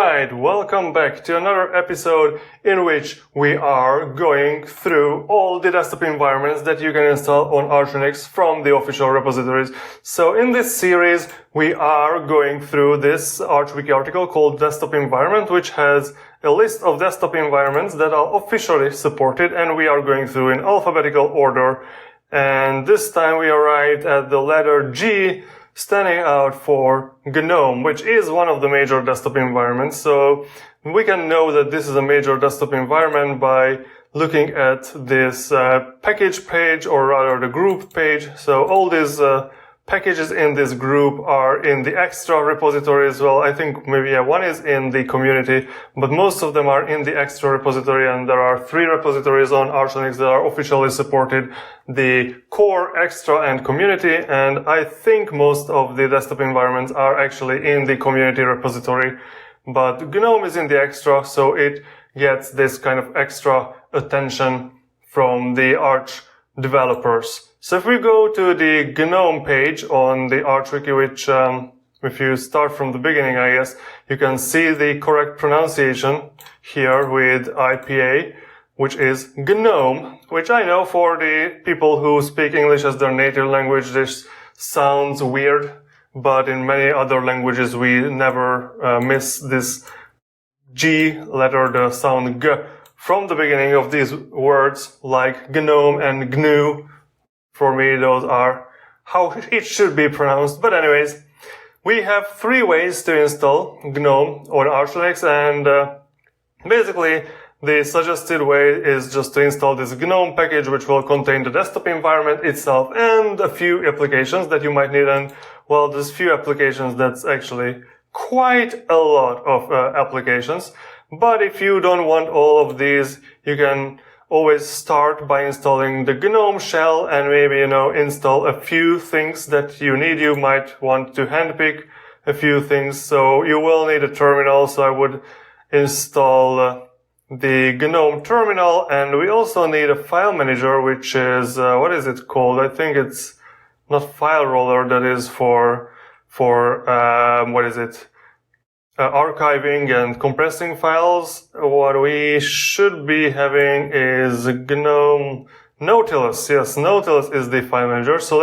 Alright, welcome back to another episode in which we are going through all the desktop environments that you can install on Arch Linux from the official repositories. So in this series, we are going through this ArchWiki article called Desktop Environment, which has a list of desktop environments that are officially supported, and we are going through in alphabetical order. And this time we arrived at the letter G, standing out for GNOME, which is one of the major desktop environments. So we can know that this is a major desktop environment by looking at this package page, or rather the group page. So all these packages in this group are in the extra repository as well. I think maybe one is in the community, but most of them are in the extra repository, and there are 3 repositories on Arch Linux that are officially supported: the core, extra, and community. And I think most of the desktop environments are actually in the community repository, but GNOME is in the extra, so it gets this kind of extra attention from the Arch developers. So if we go to the GNOME page on the ArchWiki, which if you start from the beginning, I guess, you can see the correct pronunciation here with IPA, which is GNOME, which I know for the people who speak English as their native language, this sounds weird, but in many other languages we never miss this G letter, the sound G, from the beginning of these words, like GNOME and GNU. For me, those are how it should be pronounced. But anyways, we have 3 ways to install GNOME on Arch Linux, and basically the suggested way is just to install this GNOME package, which will contain the desktop environment itself and a few applications that you might need. And well, there's few applications, that's actually quite a lot of applications. But if you don't want all of these, you can always start by installing the GNOME shell and maybe, install a few things that you need. You might want to handpick a few things. So you will need a terminal. So I would install the GNOME terminal, and we also need a file manager, which is, what is it called? I think it's not file roller. That is for what is it? Archiving and compressing files. What we should be having is GNOME Nautilus. Yes, Nautilus is the file manager. So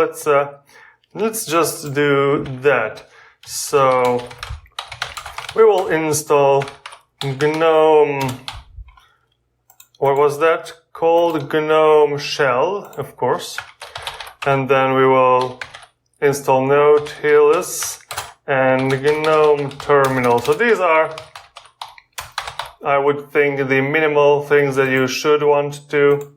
let's just do that. So we will install GNOME, what was that called? GNOME shell, of course. And then we will install Nautilus and GNOME terminal. So these are, I would think, the minimal things that you should want to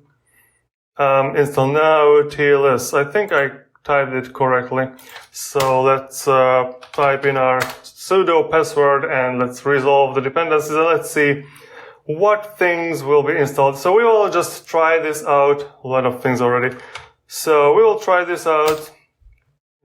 install. Nautilus. I think I typed it correctly. So let's type in our sudo password and let's resolve the dependencies, and let's see what things will be installed. So we will just try this out. A lot of things already. So we will try this out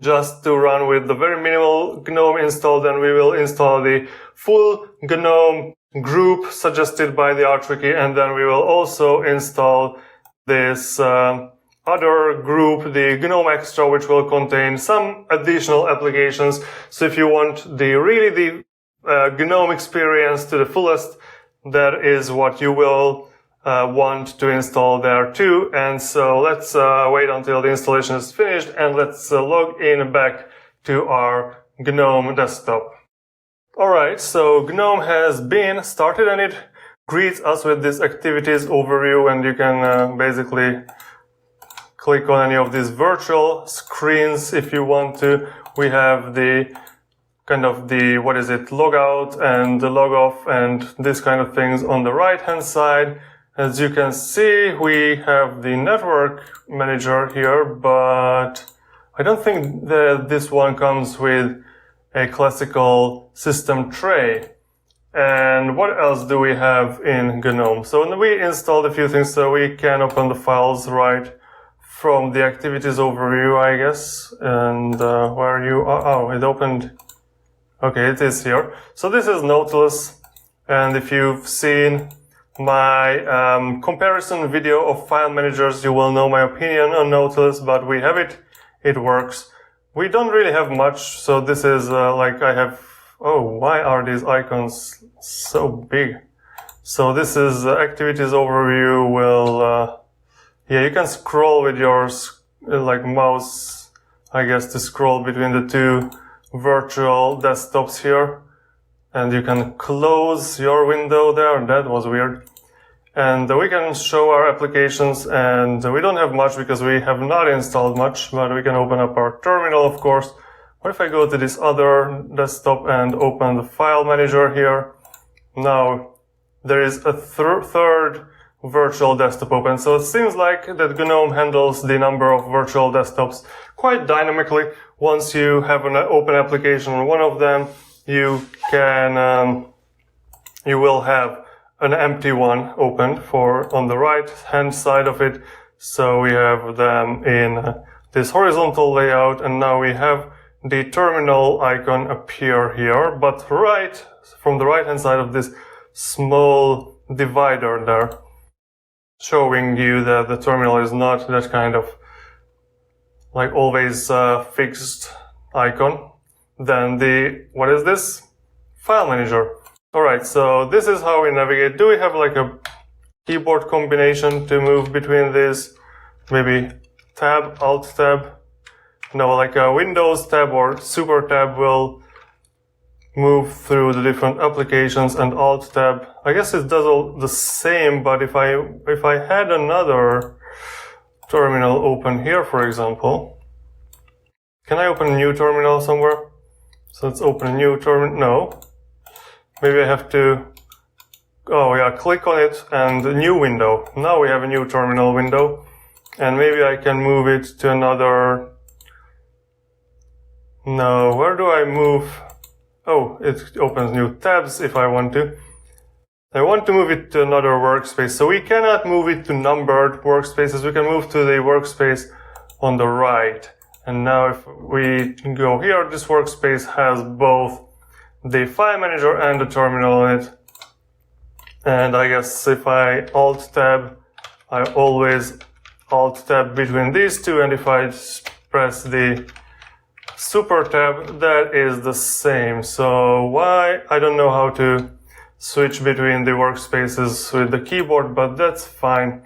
just to run with the very minimal GNOME install. Then we will install the full GNOME group suggested by the ArchWiki, and then we will also install this other group, the GNOME Extra, which will contain some additional applications. So if you want the GNOME experience to the fullest, that is what you will want to install there too. And so let's wait until the installation is finished, and let's log in back to our GNOME desktop. Alright, so GNOME has been started, and it greets us with this activities overview, and you can basically click on any of these virtual screens if you want to. We have the logout and the log off and this kind of things on the right hand side. As you can see, we have the network manager here, but I don't think that this one comes with a classical system tray. And what else do we have in GNOME? So we installed a few things, so we can open the files right from the activities overview, I guess. And where you are, oh, it opened. Okay, it is here. So this is Nautilus, and if you've seen my comparison video of file managers, you will know my opinion on Nautilus, but we have it. It works. We don't really have much, so this is like I have oh, why are these icons so big? So this is activities overview. Yeah, you can scroll with your mouse, I guess, to scroll between the two virtual desktops here. And you can close your window there. That was weird. And we can show our applications, and we don't have much because we have not installed much, but we can open up our terminal, of course. What if I go to this other desktop and open the file manager here? Now, there is a third virtual desktop open. So it seems like that GNOME handles the number of virtual desktops quite dynamically. Once you have an open application on one of them, you will have an empty one opened on the right hand side of it. So we have them in this horizontal layout, and now we have the terminal icon appear here, but from the right hand side of this small divider there, showing you that the terminal is not that kind of like always fixed icon. Then what is this? File manager. Alright, so this is how we navigate. Do we have like a keyboard combination to move between these? Maybe tab, alt tab? No, like a Windows tab or super tab will move through the different applications, and alt tab, I guess it does all the same, but if I had another terminal open here, for example, can I open a new terminal somewhere? So let's open a new terminal. No. Maybe I have to, click on it and a new window. Now we have a new terminal window, and maybe I can move it to another. No, where do I move? Oh, it opens new tabs if I want to. I want to move it to another workspace. So we cannot move it to numbered workspaces. We can move to the workspace on the right. And now if we go here, this workspace has both the file manager and the terminal on it. And I guess if I alt tab, I always alt tab between these two. And if I press the super tab, that is the same. So why? I don't know how to switch between the workspaces with the keyboard, but that's fine.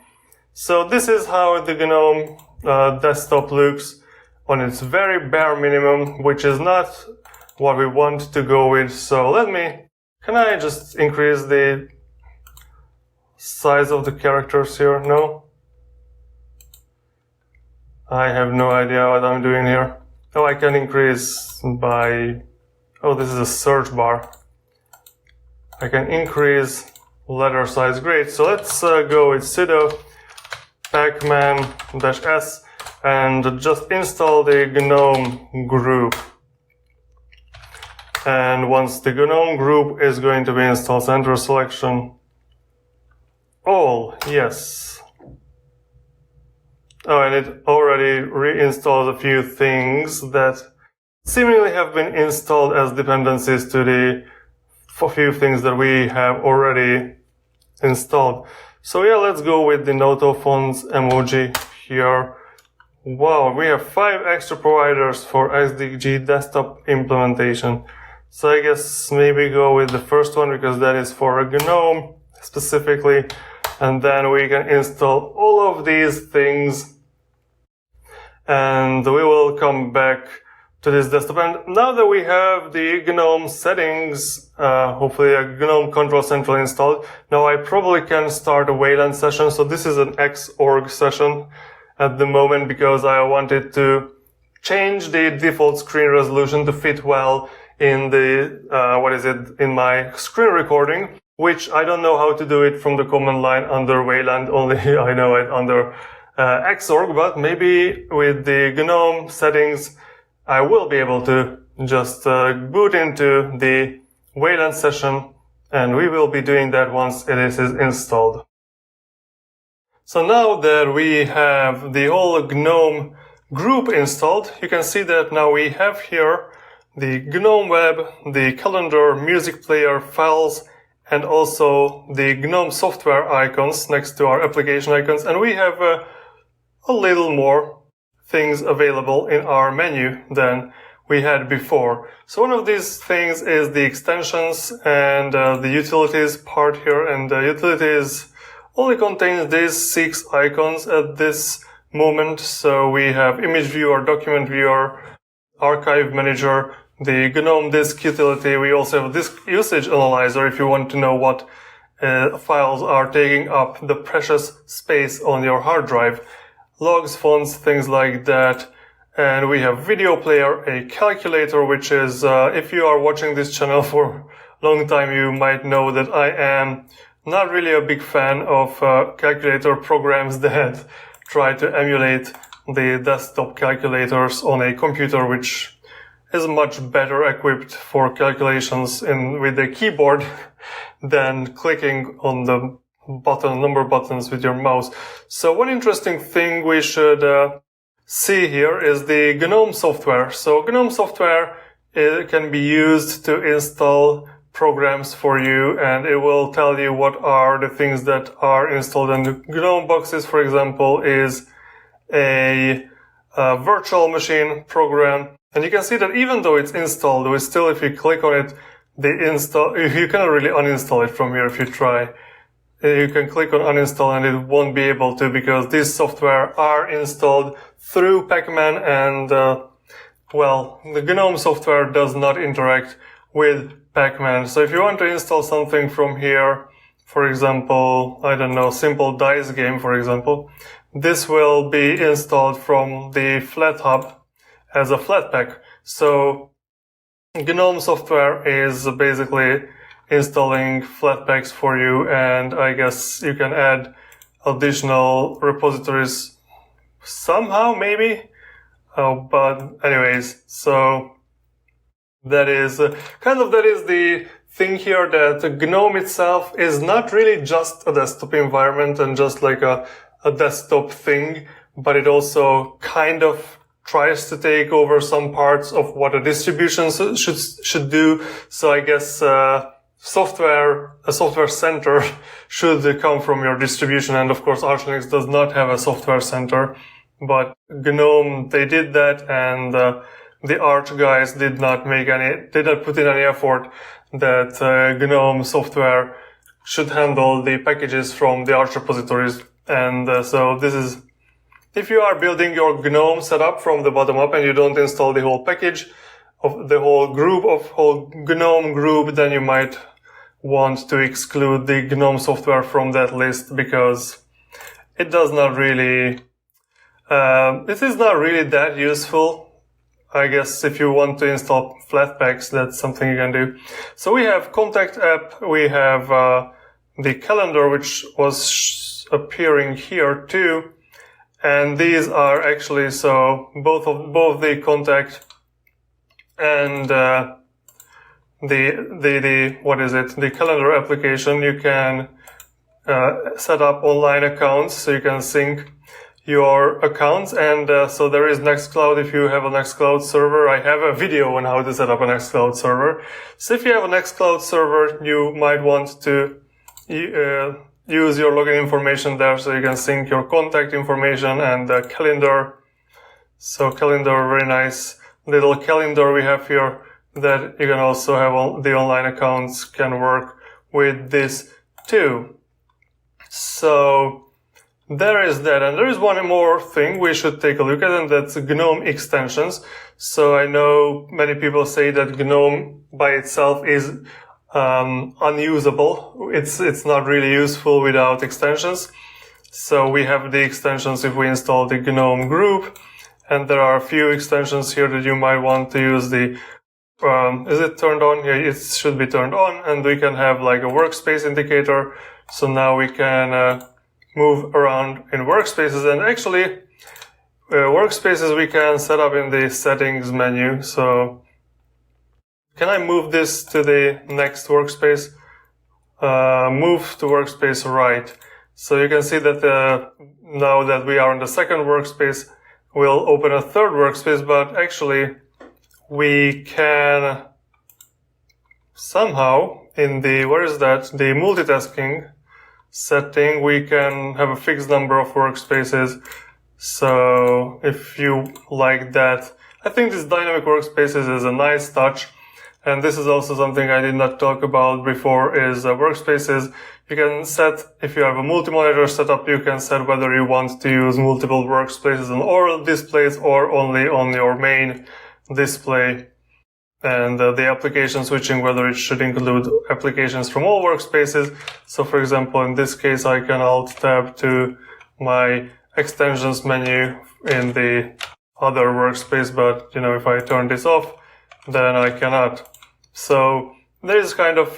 So this is how the GNOME desktop looks on its very bare minimum, which is not what we want to go with. So can I just increase the size of the characters here? No? I have no idea what I'm doing here. Oh, I can increase by, this is a search bar. I can increase letter size. Great. So let's go with sudo pacman-s and just install the GNOME group. And once the GNOME group is going to be installed, enter selection all, yes. Oh, and it already reinstalled a few things that seemingly have been installed as dependencies to the few things that we have already installed. So yeah, let's go with the Noto fonts emoji here. Wow, we have 5 extra providers for XDG desktop implementation. So I guess maybe go with the first one because that is for a GNOME specifically. And then we can install all of these things. And we will come back to this desktop. And now that we have the GNOME settings, hopefully a GNOME Control Central installed, now I probably can start a Wayland session. So this is an Xorg session at the moment because I wanted to change the default screen resolution to fit well in the, in my screen recording, which I don't know how to do it from the command line under Wayland, only I know it under Xorg, but maybe with the GNOME settings, I will be able to just boot into the Wayland session, and we will be doing that once it is installed. So now that we have the whole GNOME group installed, you can see that now we have here the GNOME web, the calendar, music player, files, and also the Gnome Software icons next to our application icons. And we have a little more things available in our menu than we had before. So one of these things is the extensions and the utilities part here, and the utilities only contains these 6 icons at this moment. So we have image viewer, document viewer, archive manager, the GNOME disk utility. We also have disk usage analyzer if you want to know what files are taking up the precious space on your hard drive, logs, fonts, things like that. And we have video player, a calculator, which is, if you are watching this channel for a long time, you might know that I am not really a big fan of calculator programs that try to emulate the desktop calculators on a computer, which is much better equipped for calculations with the keyboard than clicking on the number buttons with your mouse. So one interesting thing we should see here is the Gnome software. So Gnome software can be used to install programs for you, and it will tell you what are the things that are installed. And the Gnome boxes, for example, is a virtual machine program. And you can see that even though it's installed, we still, if you click on it, you cannot really uninstall it from here if you try. You can click on uninstall and it won't be able to, because these software are installed through Pacman, and the Gnome software does not interact with Pacman. So if you want to install something from here, for example, I don't know, simple dice game, for example, this will be installed from the FlatHub as a Flatpak. So Gnome software is basically installing Flatpaks for you, and I guess you can add additional repositories somehow, maybe. But anyways, so that is the thing here, that GNOME itself is not really just a desktop environment and just like a desktop thing, but it also kind of tries to take over some parts of what a distribution should do. So I guess a software center should come from your distribution. And of course, Arch Linux does not have a software center, but GNOME, they did that, and the Arch guys did not put in any effort that GNOME software should handle the packages from the Arch repositories. And so this is, if you are building your GNOME setup from the bottom up and you don't install the whole package of the whole GNOME group, then you might want to exclude the GNOME software from that list, because it does not really, it is not really that useful. I guess if you want to install Flatpaks, that's something you can do. So we have Contact app, we have the calendar, which was appearing here too. And these are actually, so both the Contact and the calendar application, you can set up online accounts, so you can sync your accounts. And so there is Nextcloud. If you have a Nextcloud server, I have a video on how to set up a Nextcloud server. So if you have a Nextcloud server, you might want to use your login information there, so you can sync your contact information and the calendar. So calendar, very nice little calendar we have here, that you can also have the online accounts can work with this too. So there is that. And there is one more thing we should take a look at, and that's Gnome Extensions. So I know many people say that Gnome by itself is unusable. It's not really useful without extensions. So we have the extensions if we install the GNOME group, and there are a few extensions here that you might want to use. The is it turned on? Yeah, it should be turned on, and we can have like a workspace indicator. So now we can move around in workspaces, and actually workspaces we can set up in the settings menu. So can I move this to the next workspace? Move to workspace right. So you can see that now that we are on the second workspace, we'll open a third workspace, but actually we can somehow in the, the multitasking setting, we can have a fixed number of workspaces. So if you like that, I think this dynamic workspaces is a nice touch. And this is also something I did not talk about before, is workspaces. You can set, if you have a multi-monitor setup, you can set whether you want to use multiple workspaces on all displays or only on your main display. And the application switching, whether it should include applications from all workspaces. So for example, in this case, I can Alt-Tab to my extensions menu in the other workspace, but if I turn this off, then I cannot. So there's kind of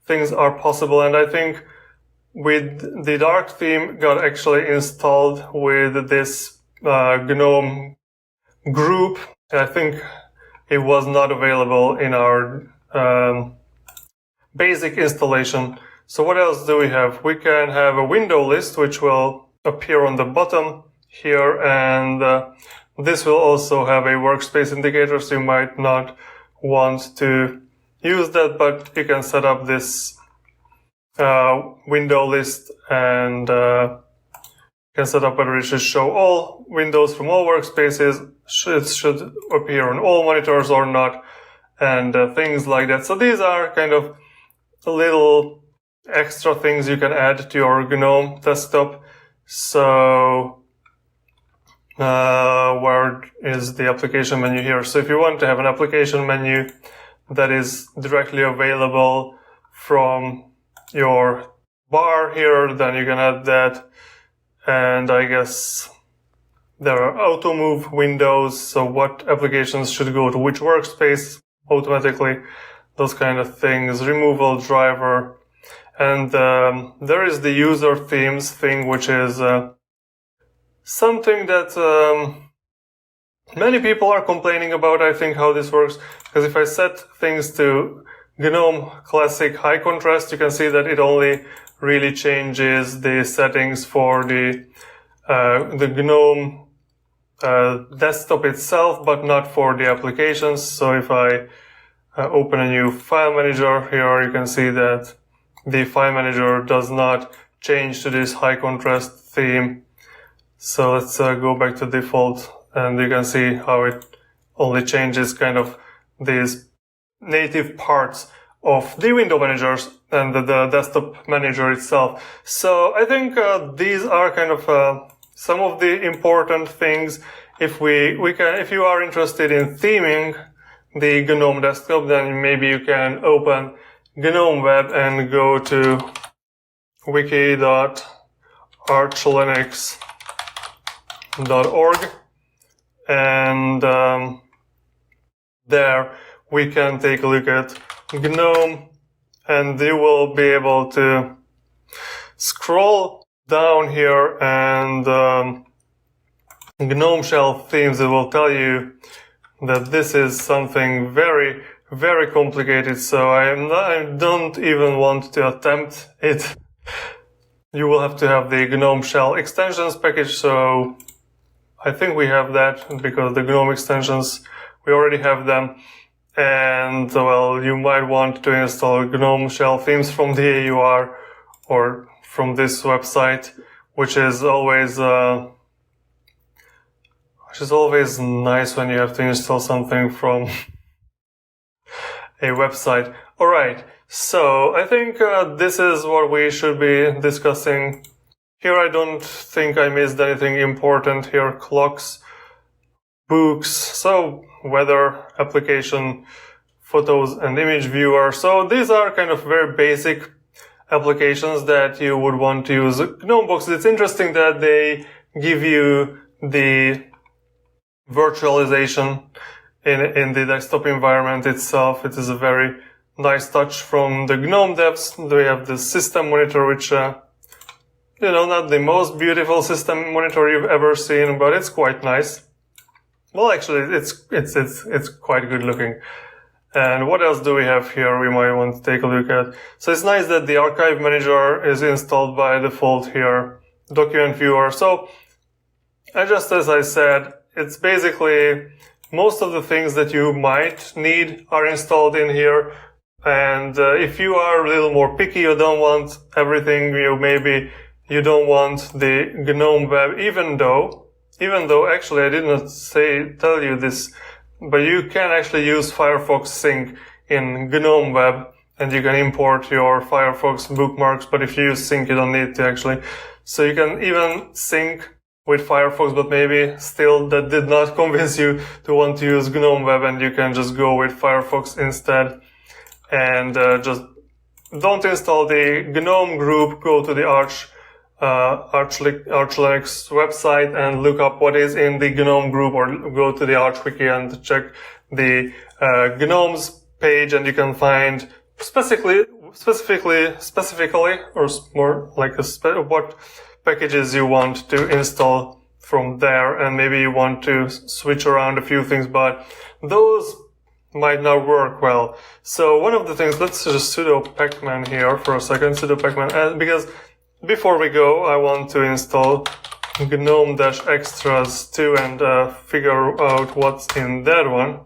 things are possible, and I think with the dark theme got actually installed with this GNOME group. I think it was not available in our basic installation. So what else do we have? We can have a window list, which will appear on the bottom here, and this will also have a workspace indicator, so you might not want to use that, but you can set up this window list and can set up whether it should show all windows from all workspaces, it should appear on all monitors or not, and things like that. So these are kind of little extra things you can add to your GNOME desktop. So where is the application menu here? So if you want to have an application menu that is directly available from your bar here, then you can add that. And I guess there are auto move windows, so what applications should go to which workspace automatically, those kind of things, removal driver. And there is the user themes thing, which is something that many people are complaining about, I think, how this works. Because if I set things to GNOME Classic High Contrast, you can see that it only really changes the settings for the GNOME desktop itself, but not for the applications. So if I open a new file manager here, you can see that the file manager does not change to this high contrast theme. So let's go back to default, and you can see how it only changes kind of these native parts of the window managers and the desktop manager itself. So I think these are kind of some of the important things. If if you are interested in theming the GNOME desktop, then maybe you can open GNOME Web and go to wiki.archlinux.org, and there we can take a look at GNOME, and you will be able to scroll down here, and GNOME shell themes, it will tell you that this is something very, very complicated, so I don't even want to attempt it. You will have to have the GNOME shell extensions package, so I think we have that because the GNOME extensions, we already have them. And well, you might want to install GNOME shell themes from the AUR or from this website, which is always nice when you have to install something from a website. All right, so I think this is what we should be discussing. Here I don't think I missed anything important here. Clocks, books, so weather, application, photos and image viewer. So these are kind of very basic applications that you would want to use. Gnomebox, it's interesting that they give you the virtualization in the desktop environment itself. It is a very nice touch from the GNOME devs. We have the system monitor, which not the most beautiful system monitor you've ever seen, but it's quite nice. Well, actually, it's quite good looking. And what else do we have here we might want to take a look at? So it's nice that the archive manager is installed by default here. Document viewer. So, just as I said, it's basically most of the things that you might need are installed in here. And if you are a little more picky, you don't want everything, maybe you don't want the GNOME Web, even though even though actually I did not tell you this, but you can actually use Firefox Sync in GNOME Web, and you can import your Firefox bookmarks, but if you use Sync, you don't need to actually. So you can even sync with Firefox, but maybe still that did not convince you to want to use GNOME Web, and you can just go with Firefox instead. And just don't install the GNOME group, go to the Arch Linux website and look up what is in the GNOME group, or go to the Arch Wiki and check the GNOME's page, and you can find specifically, or more like what packages you want to install from there, and maybe you want to switch around a few things, but those might not work well. So one of the things, let's just sudo pacman here for a second, sudo pacman, because before we go, I want to install gnome-extras too, and figure out what's in that one.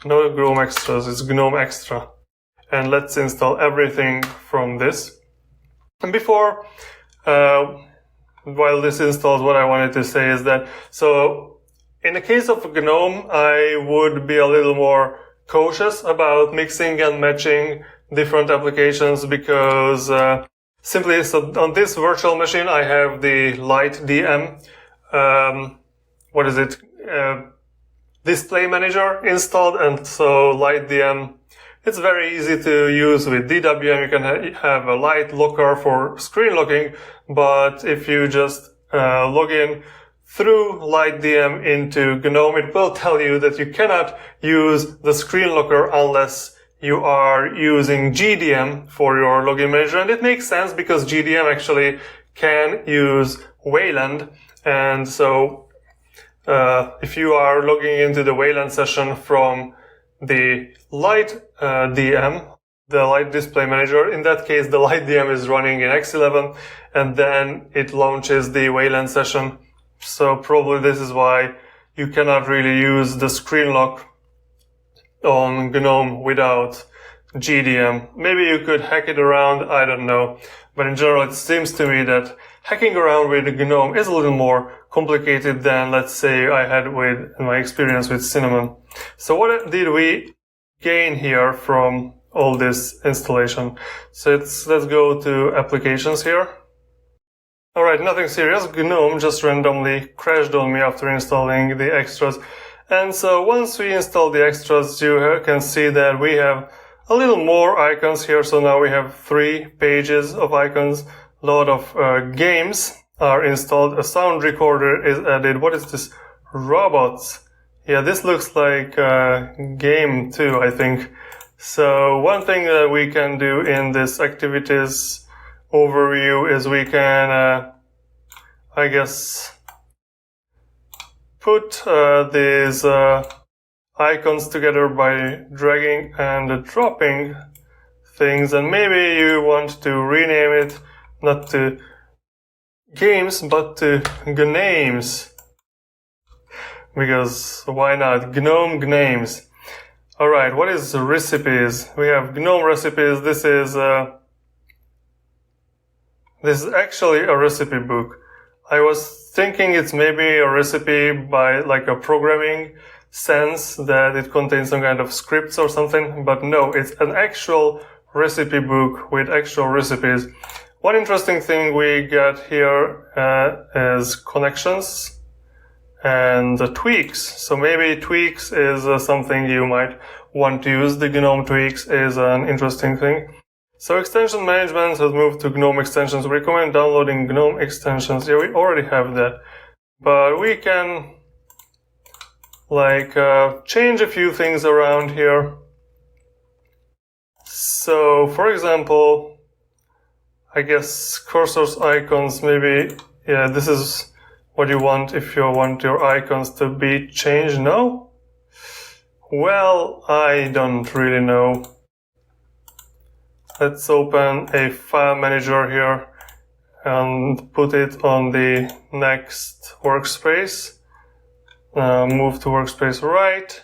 No Gnome Extras, it's Gnome Extra. And let's install everything from this. And before, while this installs, what I wanted to say is that, so in the case of GNOME, I would be a little more cautious about mixing and matching different applications, because simply, so on this virtual machine, I have the LightDM, display manager installed, and so LightDM, it's very easy to use with DWM. You can have a light locker for screen locking, but if you just log in through LightDM into GNOME, it will tell you that you cannot use the screen locker unless you are using GDM for your login manager. And it makes sense because GDM actually can use Wayland. And so if you are logging into the Wayland session from the LightDM, the Light Display Manager, in that case the LightDM is running in X11, and then it launches the Wayland session. So probably this is why you cannot really use the screen lock on GNOME without GDM. Maybe you could hack it around, I don't know. But in general, it seems to me that hacking around with GNOME is a little more complicated than, let's say, I had with my experience with Cinnamon. So what did we gain here from all this installation? So let's go to applications here. Alright, nothing serious. GNOME just randomly crashed on me after installing the extras. And so once we install the extras, you can see that we have a little more icons here. So now we have 3 pages of icons. A lot of games are installed. A sound recorder is added. What is this? Robots. Yeah, this looks like a game too, I think. So one thing that we can do in this activities overview is we can, I guess, put these icons together by dragging and dropping things, and maybe you want to rename it not to games but to Gnames, because why not? Gnome Gnames. Alright, what is recipes? We have Gnome recipes. This is actually a recipe book. I was thinking it's maybe a recipe by like a programming sense, that it contains some kind of scripts or something, but no, it's an actual recipe book with actual recipes. One interesting thing we get here is connections and tweaks. So maybe tweaks is something you might want to use. The Gnome Tweaks is an interesting thing. So extension management has moved to Gnome Extensions. We recommend downloading Gnome Extensions. Yeah, we already have that. But we can change a few things around here. So for example, I guess cursors, icons, maybe, yeah, this is what you want if you want your icons to be changed. No? Well, I don't really know. Let's open a file manager here and put it on the next workspace. Move to workspace right.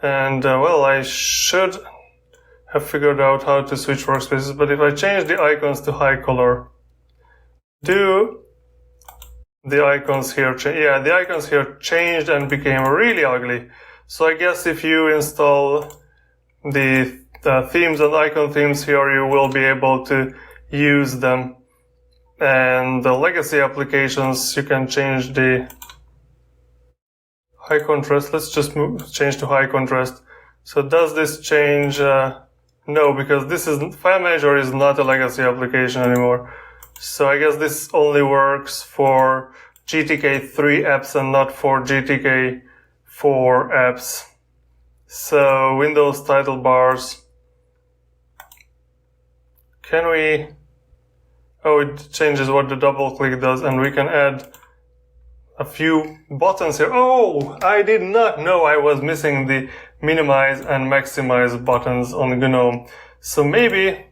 And, well, I should have figured out how to switch workspaces, but if I change the icons to high color, do the icons here, the icons here changed and became really ugly. So I guess if you install the themes and icon themes here, you will be able to use them. And the legacy applications, you can change the high contrast. Let's just change to high contrast. So does this change? No, because this is File Manager is not a legacy application anymore. So I guess this only works for GTK3 apps and not for GTK4 apps. So Windows title bars. Can we? Oh, it changes what the double click does, and we can add a few buttons here. Oh, I did not know I was missing the minimize and maximize buttons on GNOME. So maybe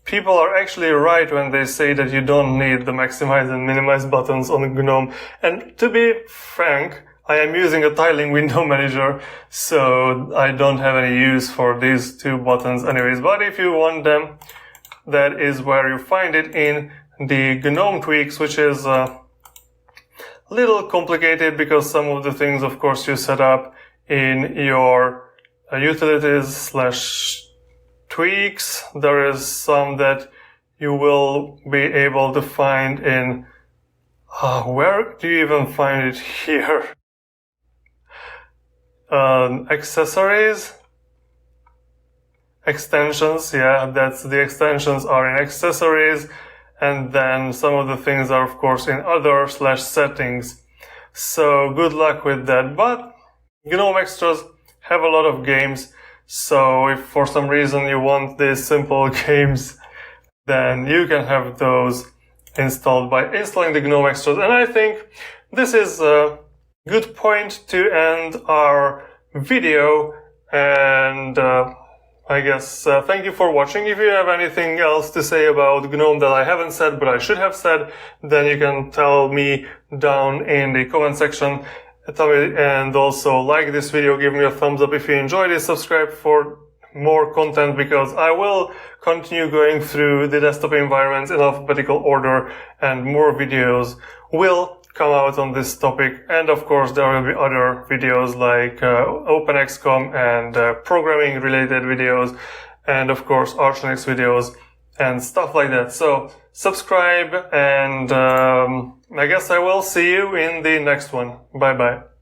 people are actually right when they say that you don't need the maximize and minimize buttons on GNOME. And to be frank, I am using a tiling window manager, so I don't have any use for these two buttons anyways. But if you want them, that is where you find it in the Gnome Tweaks, which is a little complicated because some of the things, of course, you set up in your utilities / tweaks. There is some that you will be able to find in, where do you even find it here? Accessories? Extensions, that's the extensions are in accessories, and then some of the things are of course in other / settings. So good luck with that. But GNOME Extras have a lot of games, so if for some reason you want these simple games, then you can have those installed by installing the GNOME Extras. And I think this is a good point to end our video, and I guess thank you for watching. If you have anything else to say about GNOME that I haven't said but I should have said, then you can tell me down in the comment section. Tell me, and also like this video, give me a thumbs up if you enjoyed it, subscribe for more content, because I will continue going through the desktop environments in alphabetical order, and more videos will come out on this topic. And of course there will be other videos like OpenXCom and programming related videos, and of course Arch Linux videos and stuff like that. So subscribe, and I guess I will see you in the next one. Bye bye.